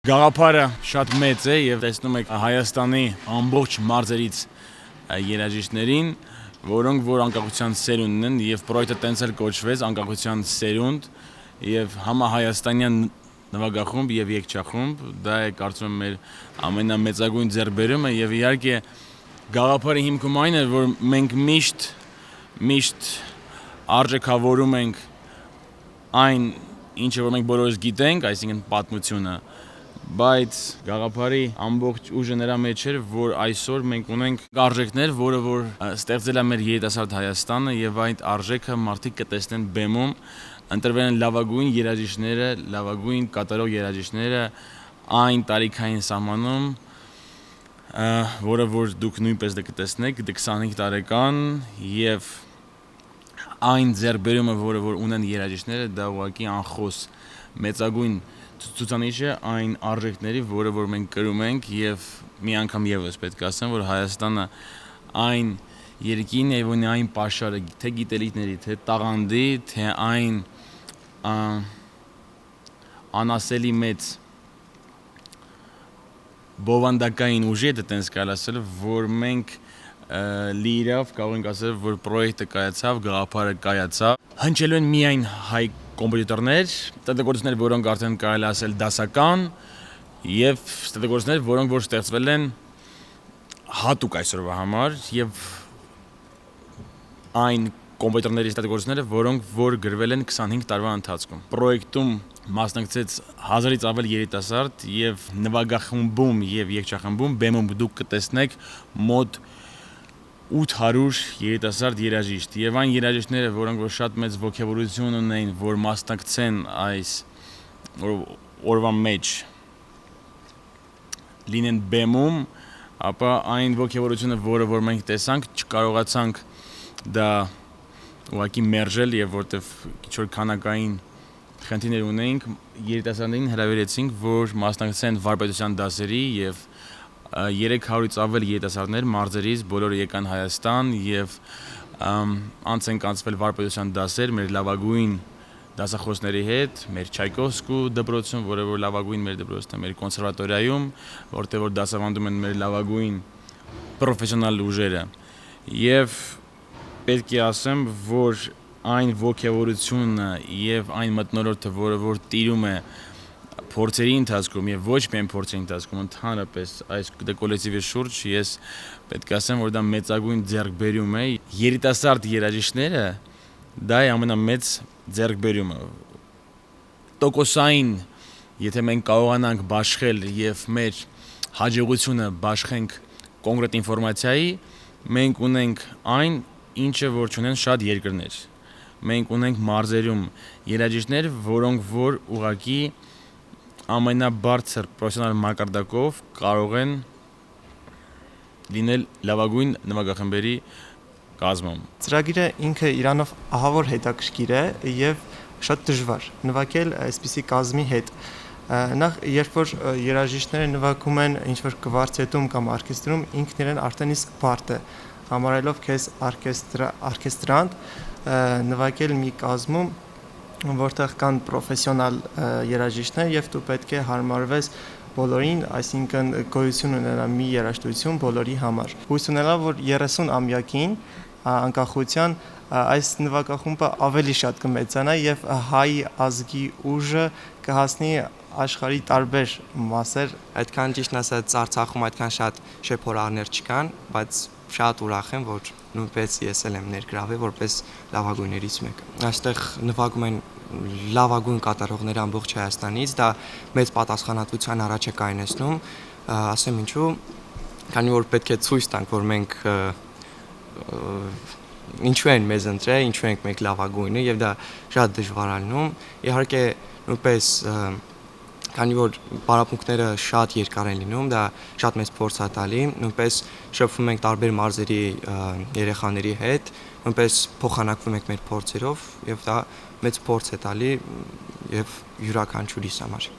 Գաղափարը շատ մեծ է եւ տեսնում եք Հայաստանի ամբողջ մարզերից երաժիշտներին, որոնք որ անկախության սերունդն են եւ պրոյեկտը տենց էլ կոչվեց անկախության սերունդ եւ համահայաստանյան նվագախումբ եւ երգչախումբ, դա է կարծում եմ մեր ամենամեծագույն ձեռքբերումը եւ իհարկե գաղափարի հիմքում այն է, որ մենք միշտ արժեքավորում ենք այն, ինչը որ մենք բոլորս գիտենք, այսինքն պատմությունը, բայց գաղափարի ամբողջ ուժը նրա մեջ էր, որ այսօր մենք ունենք արժեքներ, որը որ ստեղծել է մեր երիտասարդ Հայաստանը եւ այդ արժեքը մարդիկ կտեսնեն բեմում, ընտրվել են լավագույն երաժիշտները, լավագույն կատարող երաժիշտները այն տարիքային սահմանում, որը որ դուք նույնպես կտեսնեք, 25 տարեկան եւ այն ձեռքբերումը, որը որ ունեն երաժիշտները, դա ուղղակի անխոս մեծագույն ցուցանիշ է այն արժեքների, որը որ մենք կրում ենք եւ մի անգամ եւս պետք է ասեմ, որ Հայաստանը այն երկիրն է, որն է այն պաշարը, թե գիտելիքների, թե տաղանդի, թե այն անասելի մեծ բովանդակային ուժի է, տենց կարելի ասել, որ մենք լիիրավ կարող ենք ասել, որ պրոյեկտը կայացավ, գաղափարը կայացավ, հնչելու են միայն հայ կոմպոզիտորներ, ստեղծագործներ, որոնք արդեն կարելի ասել դասական եւ ստեղծագործներ, որոնք որ ստեղծվել են հատուկ այսօրվա համար եւ այն կոմպոզիտորների ստեղծագործները, որոնք որ գրվել են 25 տարվա ընթացքում։ Պրոյեկտում մասնակցեց 1000-ից ավել երիտասարդ եւ նվագախմբում եւ երգչախմբում բեմում դուք կտեսնեք մոտ 800 երիտասարդ երաժիշտ եւ այն երաժիշտները, որոնք որ շատ մեծ ոգևորություն ունեն, որ մասնակցեն այս օրվա մեջ լինեն բեմում, ապա այն ոգևորությունը, որը որ մենք տեսանք, չկարողացանք դա ուղղակի մերժել եւ որտեվ քիչ որ քանակային խնդիրներ ունեինք, երիտասարդներին հրավիրեցինք, որ մասնակցեն վարպետության դասերի եւ 300-ից ավել երիտասարդներ մարզերից բոլորը եկան Հայաստան եւ անց են կանցվել վարպետության դասեր մեր լավագույն դասախոսների հետ, մեր Չայկովսկու դպրոցում, որը որ լավագույն մեր դպրոցն է, մեր կոնսերվատորիայում, որտեղ որ դասավանդում են մեր լավագույն պրոֆեսիոնալ ուժերը։ Եվ պետք է ասեմ, որ այն ոգևորությունը եւ այն մթնոլորտը, որը որ տիրում է փորձերի ընթացքում եւ ոչ միայն փորձերի ընթացքում, ընդհանրապես այս կոլեկտիվի շուրջ ես պետք է ասեմ, որ դա մեծագույն ձեռքբերում է։ Երիտասարդ երաժիշտները դա է ամենամեծ ձեռքբերումը։ Տոկոսային, եթե մենք կարողանանք բաշխել եւ մեր հաջողությունը բաշխենք կոնկրետ ինֆորմացիայի, մենք ունենք այն, ինչը որ չունեն շատ երկրներ։ Մենք ունենք մարզերում երաժիշտներ, որոնք որ ուղղակի ամենաբարձր պրոֆեսիոնալ մակարդակով կարող են լինել լավագույն նվագախմբերի կազմում։ Ծրագիրը ինքը իրանով ահավոր հետաքրքիր է եւ շատ դժվար նվագել այսպիսի կազմի հետ։ Նախ երբ որ երաժիշտները նվագում են ինչ-որ կվարտետում կամ օրկեստրում, ինքն իրեն արդեն իսկ բարդ է, համարելով քեզ օրկեստրանտ, նվագել մի կազմում, որտեղ կան պրոֆեսիոնալ երաժիշտներ եւ դու պետք է հարմարվես բոլորին, այսինքն գոյություն ունենա մի երաժշտություն բոլորի համար։ Հույս ունենալով, որ 30 ամյակին անկախության այս նվագախումբը ավելի շատ կմեծանա եւ հայ ազգի ուժը կհասնի աշխարհի տարբեր մասեր։ Այդքան ճիշտն ասած Արցախում այդքան շատ շեփորարներ չկան, բայց շատ ուրախ եմ, որ նույնպես ես էլ եմ ներգրավել որպես լավագույններից մեկը։ Այստեղ նվագում են լավագույն կատարողներ ամբողջ Հայաստանից, դա մեծ պատասխանատվության առաջ է կայացնում, ասեմ ինչու, քանի որ պետք է ցույց տանք, որ մենք ինչու են մեզ ընտրել, ինչու ենք մենք լավագույնը եւ դա շատ դժվար ալնում։ Իհարկե նույնպես քանի որ պարապմունքները շատ երկար են լինում, դա շատ մեծ փորձ է տալի, նույնպես շփվում ենք տարբեր մարզերի երեխաների հետ, նույնպես փոխանակվում ենք մեր փորձերով եւ դա մեծ փորձ է տալի եւ յուրաքանչյուրիս համար։